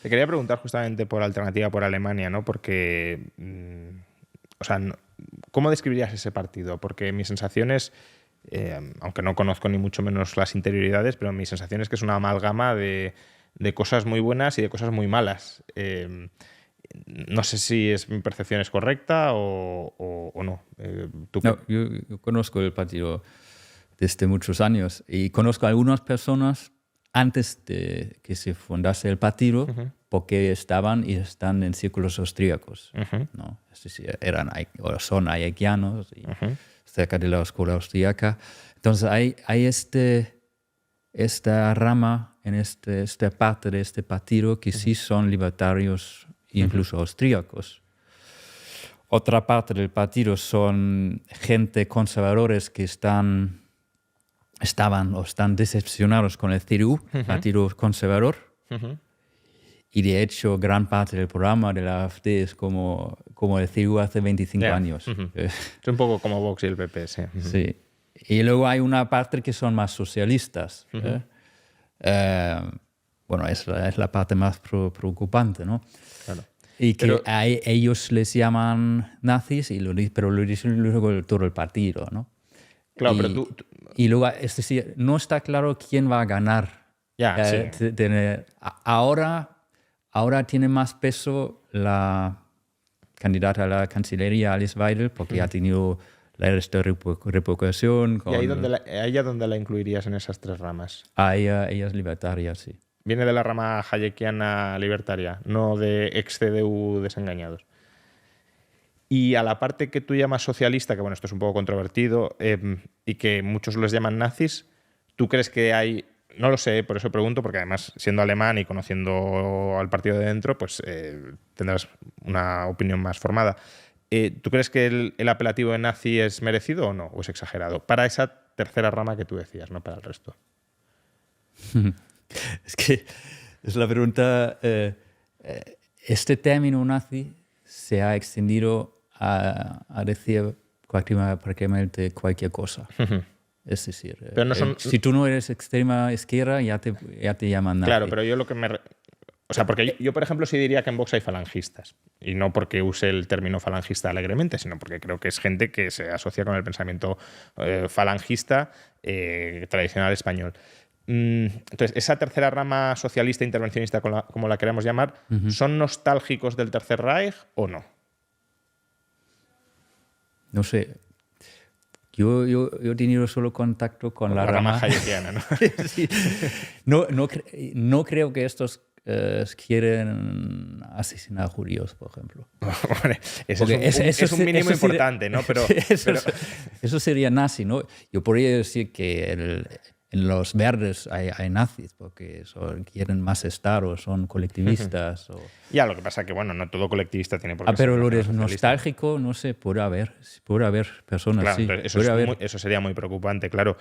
Te quería preguntar justamente por Alternativa por Alemania, ¿no? Porque, o sea, ¿cómo describirías ese partido? Porque mi sensación es, aunque no conozco ni mucho menos las interioridades, pero mi sensación es que es una amalgama de cosas muy buenas y de cosas muy malas. No sé si mi percepción es correcta o no. No, yo conozco el partido desde muchos años y conozco a algunas personas antes de que se fundase el partido porque estaban y están en círculos austríacos, ¿no? Es decir, o son hayekianos y cerca de la escuela austríaca. Entonces hay esta rama en esta parte de este partido que sí son libertarios, incluso austríacos. Otra parte del partido son gente conservadores que estaban o están decepcionados con el CDU, Partido Conservador. Y de hecho, gran parte del programa de la AfD es como el CDU hace 25 años. Es un poco como Vox y el PP, sí. Sí. Y luego hay una parte que son más socialistas. Bueno, es la parte más preocupante, ¿no? Claro. Y que ellos les llaman nazis, pero lo dicen luego todo el partido, ¿no? Claro, pero y luego, es decir, no está claro quién va a ganar. Sí. Ahora tiene más peso la candidata a la Cancillería, Alice Weidel, porque ha tenido esta repercusión. ¿Y a ella dónde la incluirías en esas tres ramas? Ella es libertaria, sí. Viene de la rama hayekiana libertaria, no de ex-CDU desengañados. Y a la parte que tú llamas socialista, que bueno, esto es un poco controvertido, y que muchos les llaman nazis, ¿tú crees que hay...? No lo sé, por eso pregunto, porque además, siendo alemán y conociendo al partido de dentro, pues tendrás una opinión más formada. ¿Tú crees que el apelativo de nazi es merecido o no? ¿O es exagerado? Para esa tercera rama que tú decías, no para el resto. Es que es la pregunta. Este término nazi se ha extendido a decir prácticamente cualquier cosa. Es decir, pero no si tú no eres extrema izquierda, ya te llaman nazi. Claro, pero yo lo que o sea, porque yo, por ejemplo, sí diría que en Vox hay falangistas. Y no porque use el término falangista alegremente, sino porque creo que es gente que se asocia con el pensamiento falangista tradicional español. Entonces, esa tercera rama socialista intervencionista, como la queremos llamar, ¿son nostálgicos del Tercer Reich o no? No sé. Yo he tenido solo contacto con la rama hayekiana, ¿no? Sí. No creo que estos quieren asesinar judíos, por ejemplo. Bueno, es un mínimo importante, ¿no? Pero eso sería nazi, ¿no? Yo podría decir que en los verdes hay nazis porque quieren más estar o son colectivistas. Ya, lo que pasa es que, bueno, no todo colectivista tiene por qué ser. Pero lo de nostálgico, no sé, puede haber personas, claro, sí. Eso sería muy preocupante, claro.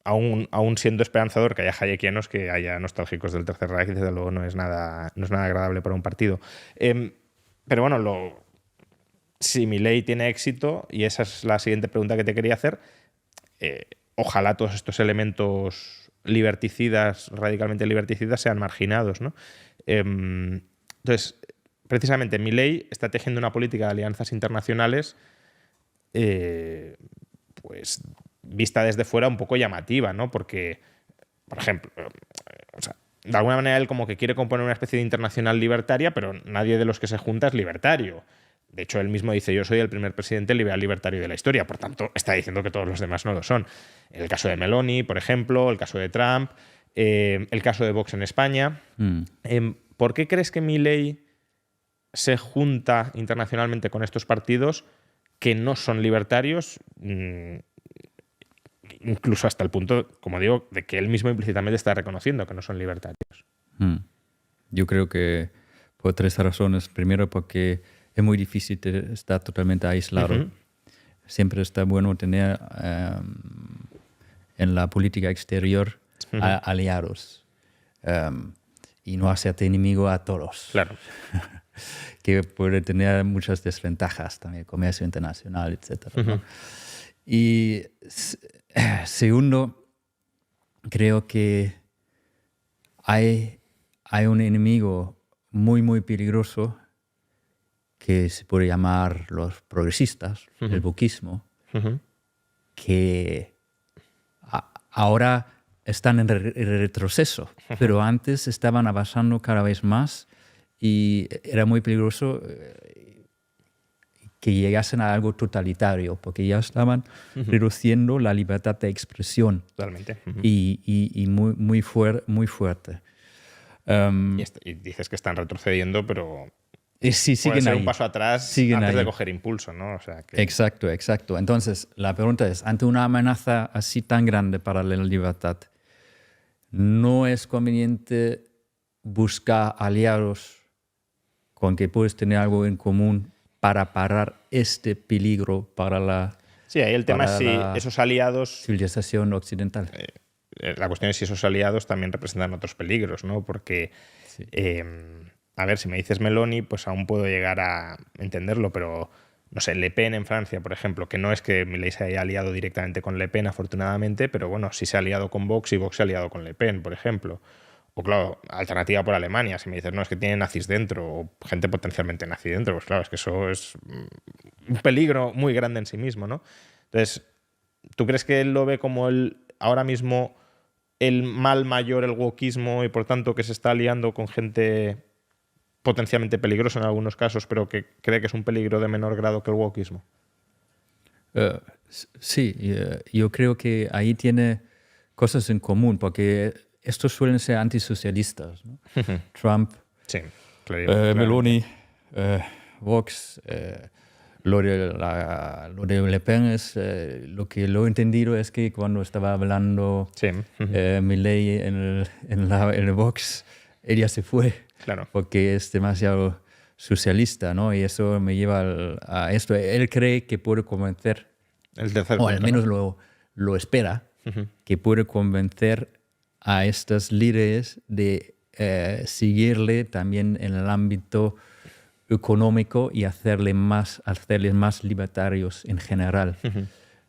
Aún siendo esperanzador que haya hayekianos, que haya nostálgicos del Tercer Reich, desde luego no es nada agradable para un partido. Pero bueno, si Milei tiene éxito, y esa es la siguiente pregunta que te quería hacer, ojalá todos estos elementos radicalmente liberticidas, sean marginados, ¿no? Entonces, precisamente Milei está tejiendo una política de alianzas internacionales pues vista desde fuera un poco llamativa, ¿no? Porque, por ejemplo, o sea, de alguna manera él como que quiere componer una especie de internacional libertaria, pero nadie de los que se junta es libertario. De hecho, él mismo dice, yo soy el primer presidente liberal libertario de la historia, por tanto, está diciendo que todos los demás no lo son. El caso de Meloni, por ejemplo, el caso de Trump, el caso de Vox en España. ¿Por qué crees que Milei se junta internacionalmente con estos partidos que no son libertarios, incluso hasta el punto, como digo, de que él mismo implícitamente está reconociendo que no son libertarios? Yo creo que por tres razones. Primero, porque es muy difícil estar totalmente aislado. Siempre está bueno tener en la política exterior aliados y no hacerte enemigo a todos. Claro. Que puede tener muchas desventajas también, comercio internacional, etc. ¿no? Y segundo, creo que hay hay un enemigo muy, muy peligroso que se puede llamar los progresistas, el wokismo, que ahora están en retroceso, pero antes estaban avanzando cada vez más y era muy peligroso que llegasen a algo totalitario, porque ya estaban reduciendo la libertad de expresión. Totalmente. Y muy, muy fuerte. Y dices que están retrocediendo, pero Sí, puede siguen ser ahí. un paso atrás Siguen antes de ahí. coger impulso, ¿no? O sea, que... Exacto. Entonces, la pregunta es, ante una amenaza así tan grande para la libertad, ¿no es conveniente buscar aliados con que puedes tener algo en común para parar este peligro para la Sí, ahí el tema es para si la esos aliados... civilización occidental? La cuestión es si esos aliados también representan otros peligros, ¿no? Porque, Sí. a ver, si me dices Meloni, pues aún puedo llegar a entenderlo, pero, no sé, Le Pen en Francia, por ejemplo, que no es que Milei se haya aliado directamente con Le Pen, afortunadamente, pero bueno, sí se ha aliado con Vox y Vox se ha aliado con Le Pen, por ejemplo. O claro, alternativa por Alemania, si me dices, no, es que tienen nazis dentro, o gente potencialmente nazi dentro, pues claro, es que eso es un peligro muy grande en sí mismo, ¿no? Entonces, ¿tú crees que él lo ve como ahora mismo el mal mayor, el wokismo, y por tanto que se está aliando con gente potencialmente peligrosa en algunos casos, pero que cree que es un peligro de menor grado que el wokismo? Sí, yo creo que ahí tiene cosas en común, porque estos suelen ser antisocialistas, ¿no? Trump, Sí, claro. Meloni, Vox, lo de Le Pen es, lo que lo he entendido es que cuando estaba hablando Sí. Milei en el Vox, ella se fue, Claro. porque es demasiado socialista, ¿no? Y eso me lleva a esto. Él cree que puede convencer, El tercer o al punto, menos ¿no? lo espera, que puede convencer a estos líderes de seguirle también en el ámbito económico y hacerles más libertarios en general.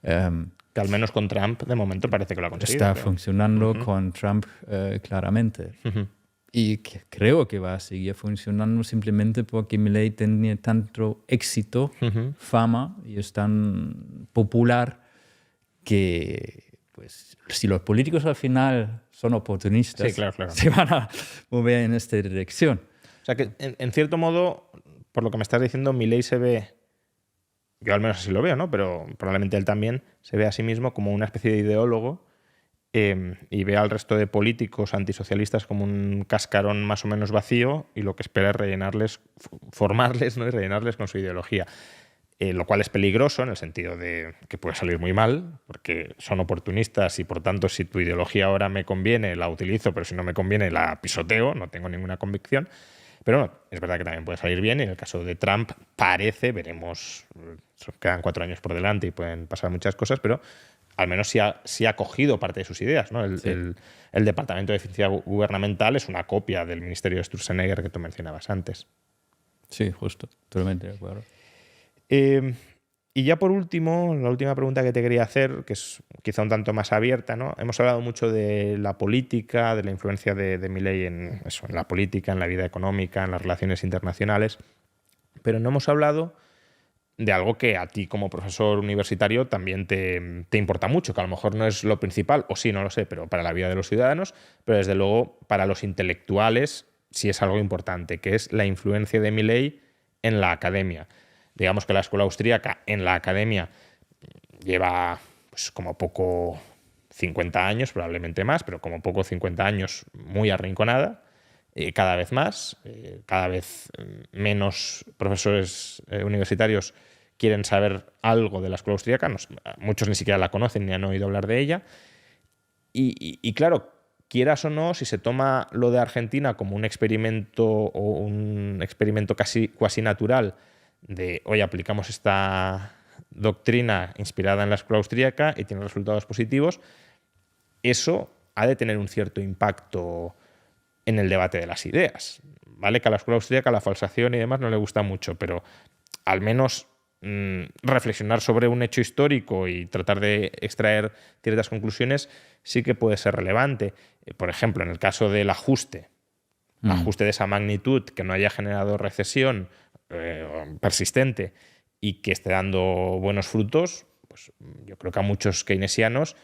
Que al menos con Trump, de momento, parece que lo ha conseguido. Está pero- funcionando con Trump claramente. Y creo que va a seguir funcionando simplemente porque Milei tiene tanto éxito, fama y es tan popular que, pues, si los políticos al final son oportunistas, Sí, claro. se van a mover en esta dirección. O sea que, en cierto modo, por lo que me estás diciendo, Milei se ve, yo al menos así lo veo, ¿no? Pero probablemente él también se ve a sí mismo como una especie de ideólogo, y ve al resto de políticos antisocialistas como un cascarón más o menos vacío, y lo que espera es rellenarles, formarles, ¿no? Y rellenarles con su ideología. Lo cual es peligroso en el sentido de que puede salir muy mal, porque son oportunistas y por tanto si tu ideología ahora me conviene, la utilizo, pero si no me conviene, la pisoteo, no tengo ninguna convicción. Pero no, es verdad que también puede salir bien, y en el caso de Trump parece, veremos, quedan 4 años por delante y pueden pasar muchas cosas, pero al menos sí ha cogido parte de sus ideas, ¿no? El Departamento de Eficiencia Gubernamental es una copia del Ministerio de Sturzenegger que tú mencionabas antes. Sí, justo, totalmente de acuerdo. Y ya por último, la última pregunta que te quería hacer, que es quizá un tanto más abierta, ¿no? Hemos hablado mucho de la política, de la influencia de Milei en la política, en la vida económica, en las relaciones internacionales, pero no hemos hablado de algo que a ti como profesor universitario también te importa mucho, que a lo mejor no es lo principal, o sí, no lo sé, pero para la vida de los ciudadanos, pero desde luego para los intelectuales sí es algo importante, que es la influencia de Milei en la academia. Digamos que la escuela austríaca en la academia lleva, pues, como poco 50 años, probablemente más, pero como poco 50 años muy arrinconada, cada vez más, cada vez menos profesores universitarios quieren saber algo de la escuela austríaca, muchos ni siquiera la conocen ni han oído hablar de ella. Y claro, quieras o no, si se toma lo de Argentina como un experimento o un experimento cuasi natural de, oye, aplicamos esta doctrina inspirada en la escuela austríaca y tiene resultados positivos, eso ha de tener un cierto impacto en el debate de las ideas. Vale que a la escuela austríaca la falsación y demás no le gusta mucho, pero al menos reflexionar sobre un hecho histórico y tratar de extraer ciertas conclusiones sí que puede ser relevante. Por ejemplo, en el caso del ajuste, ajuste de esa magnitud que no haya generado recesión persistente y que esté dando buenos frutos, pues yo creo que a muchos keynesianos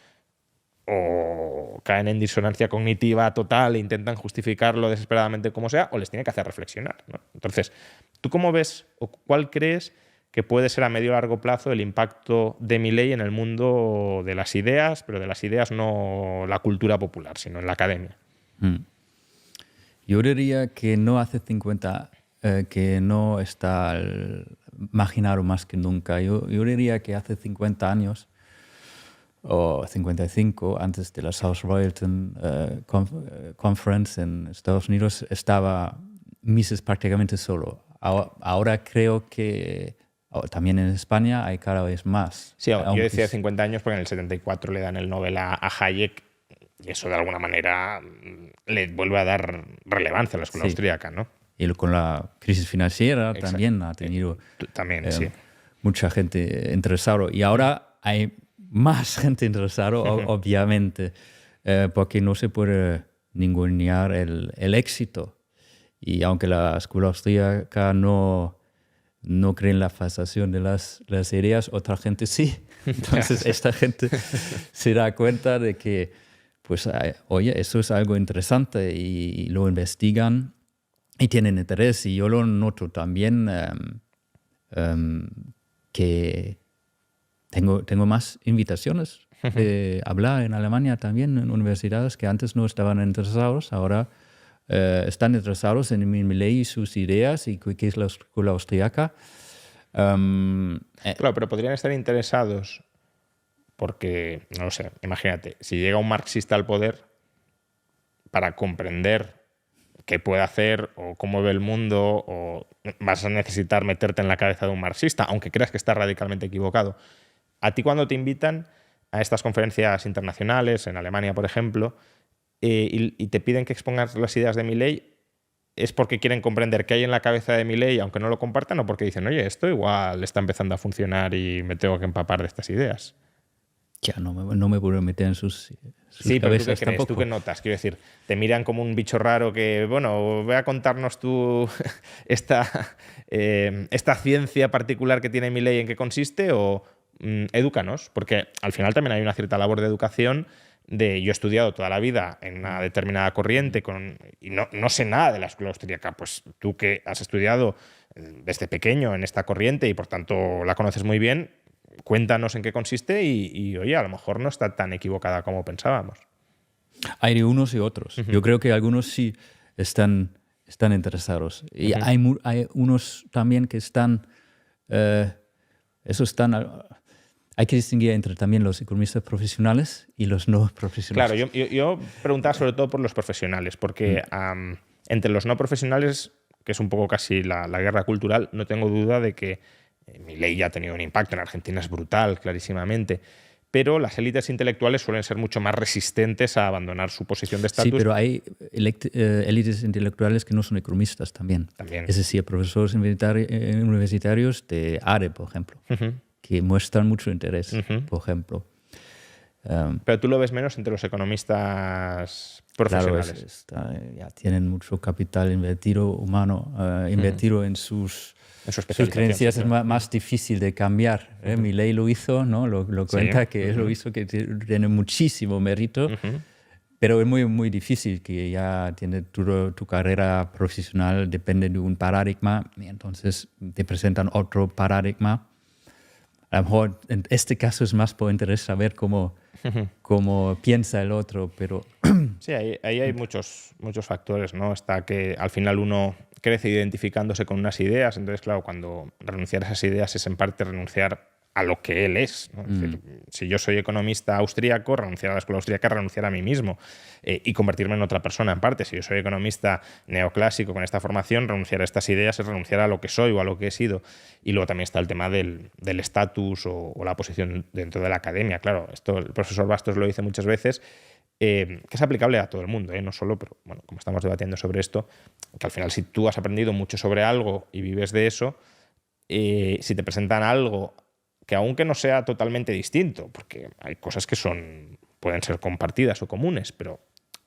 o caen en disonancia cognitiva total e intentan justificarlo desesperadamente como sea, o les tiene que hacer reflexionar, ¿no? Entonces, ¿tú cómo ves o cuál crees que puede ser a medio o largo plazo el impacto de Milei en el mundo de las ideas, pero de las ideas no la cultura popular, sino en la academia? Yo diría que no hace 50, que no está marginado más que nunca. Yo diría que hace 50 años o 55, antes de la South Royalton Conference en Estados Unidos, estaba Mises prácticamente solo. Ahora creo que también en España hay cada vez más. Sí, yo decía 50 años porque en el 74 le dan el Nobel a Hayek y eso de alguna manera le vuelve a dar relevancia a la escuela austríaca, ¿no? Y con la crisis financiera también ha tenido mucha gente interesada. Y ahora hay más gente interesada, obviamente, porque no se puede ningunear el éxito. Y aunque la escuela austríaca no cree en la falsación de las ideas, otra gente sí. Entonces esta gente se da cuenta de que, pues, oye, eso es algo interesante y lo investigan y tienen interés. Y yo lo noto también que tengo más invitaciones de hablar en Alemania también en universidades que antes no estaban interesados, ahora están interesados en Milei y sus ideas y qué es la escuela austríaca. Claro, pero podrían estar interesados porque, no lo sé, imagínate, si llega un marxista al poder, para comprender qué puede hacer o cómo ve el mundo, o vas a necesitar meterte en la cabeza de un marxista, aunque creas que está radicalmente equivocado. A ti cuando te invitan a estas conferencias internacionales, en Alemania, por ejemplo, y te piden que expongas las ideas de Milei, ¿es porque quieren comprender qué hay en la cabeza de Milei, aunque no lo compartan, o porque dicen, oye, esto igual está empezando a funcionar y me tengo que empapar de estas ideas? Ya, no me puedo meter en sus sí, pero cabezas. ¿tú qué crees? Tampoco. ¿Tú qué notas? Quiero decir, te miran como un bicho raro que, bueno, voy a contarnos tú esta ciencia particular que tiene Milei, ¿en qué consiste? O edúcanos, porque al final también hay una cierta labor de educación. Yo he estudiado toda la vida en una determinada corriente y no sé nada de la escuela austríaca. Pues tú que has estudiado desde pequeño en esta corriente y por tanto la conoces muy bien, cuéntanos en qué consiste y oye, a lo mejor no está tan equivocada como pensábamos. Hay de unos y otros. Yo creo que algunos sí están interesados. Y hay unos también que están... hay que distinguir entre también los economistas profesionales y los no profesionales. Claro, yo preguntaba sobre todo por los profesionales, porque entre los no profesionales, que es un poco casi la guerra cultural, no tengo duda de que Milei ya ha tenido un impacto. En Argentina es brutal, clarísimamente. Pero las élites intelectuales suelen ser mucho más resistentes a abandonar su posición de estatus. Sí, pero hay élites intelectuales que no son economistas también. Es decir, profesores universitarios de ARE, por ejemplo, que muestran mucho interés, por ejemplo. Pero tú lo ves menos entre los economistas profesionales. Claro, ya tienen mucho capital invertido humano, invertido en sus creencias. Es más difícil de cambiar. Milei lo hizo, ¿no? Lo cuenta que lo hizo, que tiene muchísimo mérito, pero es muy, muy difícil, que ya tiene tu carrera profesional depende de un paradigma y entonces te presentan otro paradigma. A lo mejor en este caso es más por interés saber cómo piensa el otro, pero... Sí, ahí hay muchos factores, ¿no? Está que al final uno crece identificándose con unas ideas, entonces, claro, cuando renunciar a esas ideas es en parte renunciar a lo que él es, ¿no? Es decir, si yo soy economista austríaco, renunciar a la escuela austríaca es renunciar a mí mismo y convertirme en otra persona en parte. Si yo soy economista neoclásico con esta formación, renunciar a estas ideas es renunciar a lo que soy o a lo que he sido. Y luego también está el tema del estatus o la posición dentro de la academia. Claro, esto el profesor Bastos lo dice muchas veces, que es aplicable a todo el mundo, no solo, pero bueno, como estamos debatiendo sobre esto, que al final si tú has aprendido mucho sobre algo y vives de eso, si te presentan algo que aunque no sea totalmente distinto, porque hay cosas que pueden ser compartidas o comunes, pero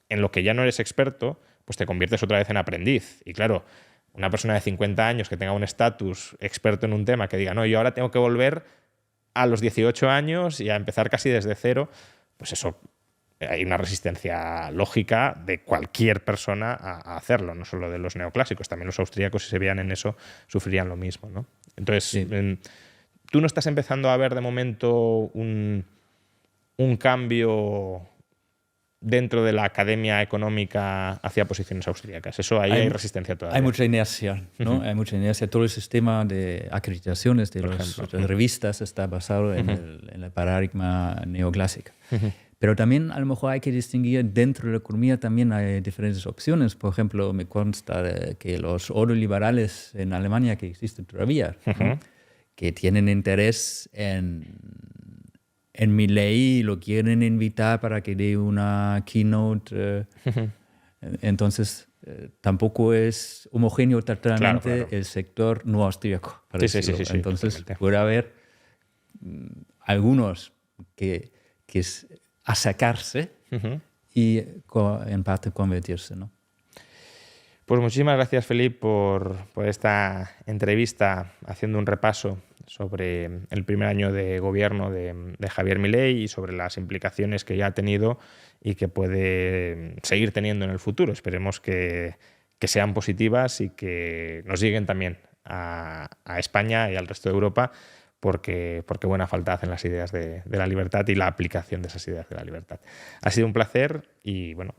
en lo que ya no eres experto, pues te conviertes otra vez en aprendiz. Y claro, una persona de 50 años que tenga un estatus experto en un tema, que diga, no, yo ahora tengo que volver a los 18 años y a empezar casi desde cero, pues eso, hay una resistencia lógica de cualquier persona a hacerlo, no solo de los neoclásicos, también los austríacos, si se veían en eso, sufrirían lo mismo, ¿no? Entonces, sí. ¿Tú no estás empezando a ver de momento un cambio dentro de la academia económica hacia posiciones austríacas? Eso ahí hay resistencia todavía. Hay mucha inercia, ¿no? Hay mucha inercia. Todo el sistema de acreditaciones de las revistas está basado en el paradigma neoclásico. Pero también a lo mejor hay que distinguir dentro de la economía también hay diferentes opciones. Por ejemplo, me consta que los ordoliberales en Alemania que existen todavía, ¿no? Que tienen interés en Milley y lo quieren invitar para que dé una keynote. Entonces, tampoco es homogéneo totalmente el sector no austríaco. Sí, entonces, puede haber algunos que acercarse y en parte convertirse, ¿no? Pues muchísimas gracias, Felip, por esta entrevista haciendo un repaso sobre el primer año de gobierno de Javier Milei y sobre las implicaciones que ya ha tenido y que puede seguir teniendo en el futuro. Esperemos que sean positivas y que nos lleguen también a España y al resto de Europa, porque buena falta hacen las ideas de la libertad y la aplicación de esas ideas de la libertad. Ha sido un placer y bueno,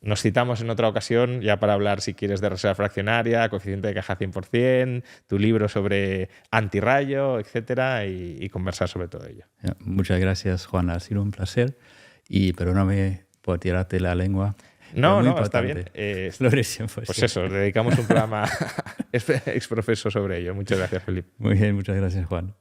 nos citamos en otra ocasión ya para hablar, si quieres, de reserva fraccionaria, coeficiente de caja 100%, tu libro sobre antirrayo, etcétera, y conversar sobre todo ello. Muchas gracias, Juan. Ha sido un placer y perdóname por tirarte la lengua. No, está bien. Pues eso, dedicamos un programa exprofeso sobre ello. Muchas gracias, Felip. Muy bien, muchas gracias, Juan.